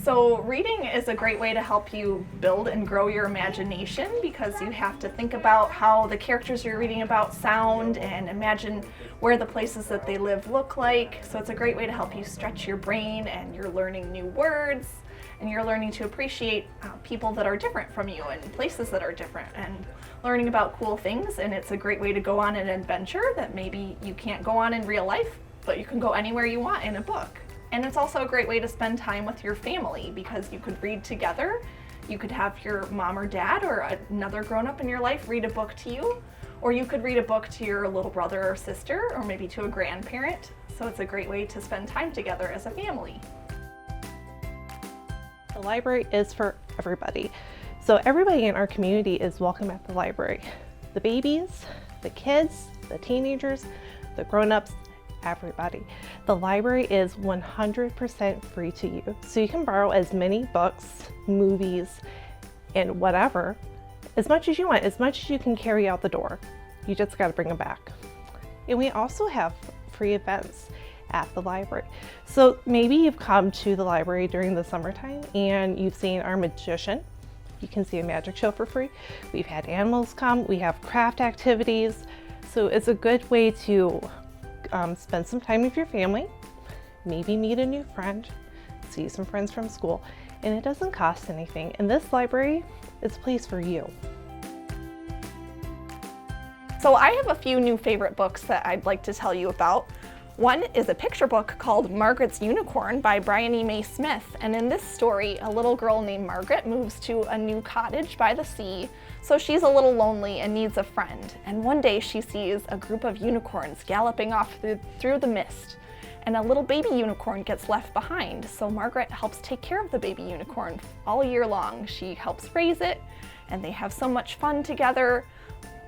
So reading is a great way to help you build and grow your imagination, because you have to think about how the characters you're reading about sound and imagine where the places that they live look like. So it's a great way to help you stretch your brain, and you're learning new words, and you're learning to appreciate people that are different from you and places that are different, and learning about cool things. And it's a great way to go on an adventure that maybe you can't go on in real life, but you can go anywhere you want in a book. And it's also a great way to spend time with your family, because you could read together. You could have your mom or dad or another grown-up in your life read a book to you, or you could read a book to your little brother or sister, or maybe to a grandparent. So it's a great way to spend time together as a family. The library is for everybody. So everybody in our community is welcome at the library. The babies, the kids, the teenagers, the grown-ups, everybody. The library is 100% free to you. So you can borrow as many books, movies, and whatever, as much as you want, as much as you can carry out the door. You just gotta bring them back. And we also have free events at the library. So maybe you've come to the library during the summertime and you've seen our magician. You can see a magic show for free. We've had animals come, we have craft activities. So it's a good way to spend some time with your family, maybe meet a new friend, see some friends from school, and it doesn't cost anything. And this library is a place for you. So I have a few new favorite books that I'd like to tell you about. One is a picture book called Margaret's Unicorn by Bryony Mae Smith. And in this story, a little girl named Margaret moves to a new cottage by the sea. So she's a little lonely and needs a friend. And one day she sees a group of unicorns galloping off through the mist. And a little baby unicorn gets left behind. So Margaret helps take care of the baby unicorn all year long. She helps raise it, and they have so much fun together.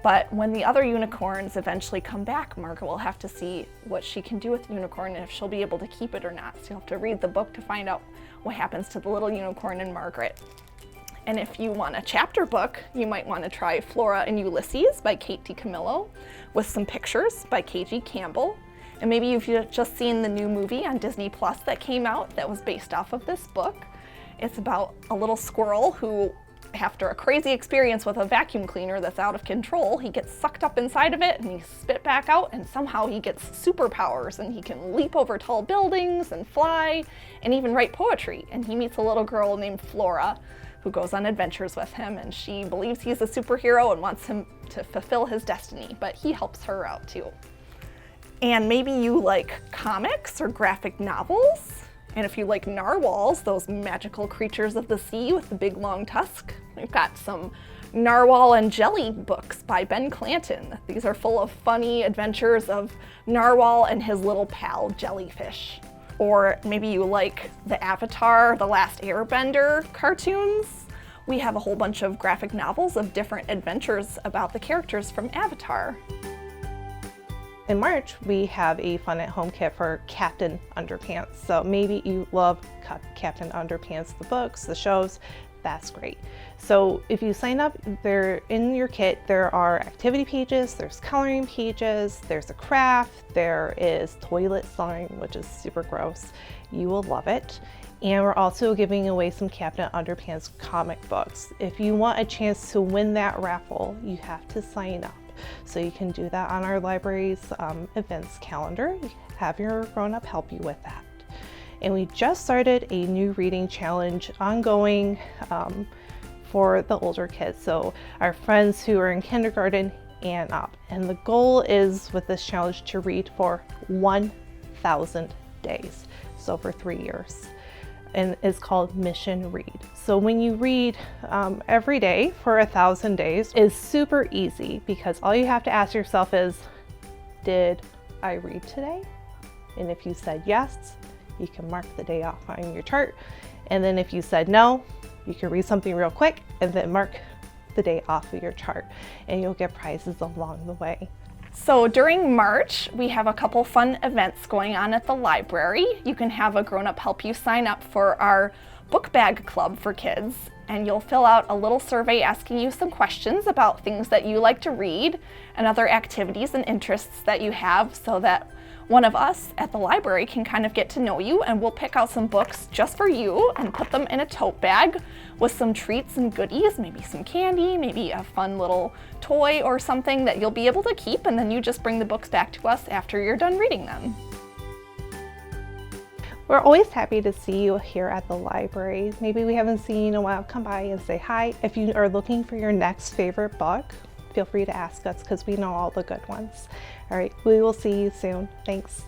But when the other unicorns eventually come back, Margaret will have to see what she can do with the unicorn and if she'll be able to keep it or not. So you'll have to read the book to find out what happens to the little unicorn and Margaret. And if you want a chapter book, you might want to try Flora and Ulysses by Kate DiCamillo, with some pictures by K.G. Campbell. And maybe you've just seen the new movie on Disney Plus that came out that was based off of this book. It's about a little squirrel who, after a crazy experience with a vacuum cleaner that's out of control, he gets sucked up inside of it and he's spit back out, and somehow he gets superpowers and he can leap over tall buildings and fly and even write poetry. And he meets a little girl named Flora who goes on adventures with him, and she believes he's a superhero and wants him to fulfill his destiny, but he helps her out too. And maybe you like comics or graphic novels. And if you like narwhals, those magical creatures of the sea with the big long tusk, we've got some Narwhal and Jelly books by Ben Clanton. These are full of funny adventures of Narwhal and his little pal Jellyfish. Or maybe you like the Avatar, The Last Airbender cartoons. We have a whole bunch of graphic novels of different adventures about the characters from Avatar. In March, we have a fun at home kit for Captain Underpants. So maybe you love Captain Underpants, the books, the shows, that's great. So if you sign up, there in your kit, there are activity pages, there's coloring pages, there's a craft, there is toilet slime, which is super gross. You will love it. And we're also giving away some Captain Underpants comic books. If you want a chance to win that raffle, you have to sign up. So you can do that on our library's events calendar. Have your grown-up help you with that. And we just started a new reading challenge ongoing for the older kids. So our friends who are in kindergarten and up. And the goal is with this challenge to read for 1,000 days. So for 3 years. And it's called Mission Read. So when you read every day for 1,000 days is super easy, because all you have to ask yourself is, did I read today? And if you said yes, you can mark the day off on your chart. And then if you said no, you can read something real quick and then mark the day off of your chart, and you'll get prizes along the way. So during March, we have a couple fun events going on at the library. You can have a grown-up help you sign up for our book bag club for kids, and you'll fill out a little survey asking you some questions about things that you like to read and other activities and interests that you have, so that One of us at the library can kind of get to know you, and we'll pick out some books just for you and put them in a tote bag with some treats and goodies, maybe some candy, maybe a fun little toy or something that you'll be able to keep, and then you just bring the books back to us after you're done reading them. We're always happy to see you here at the library. Maybe we haven't seen you in a while. Come by and say hi. If you are looking for your next favorite book, feel free to ask us because we know all the good ones. All right, we will see you soon. Thanks.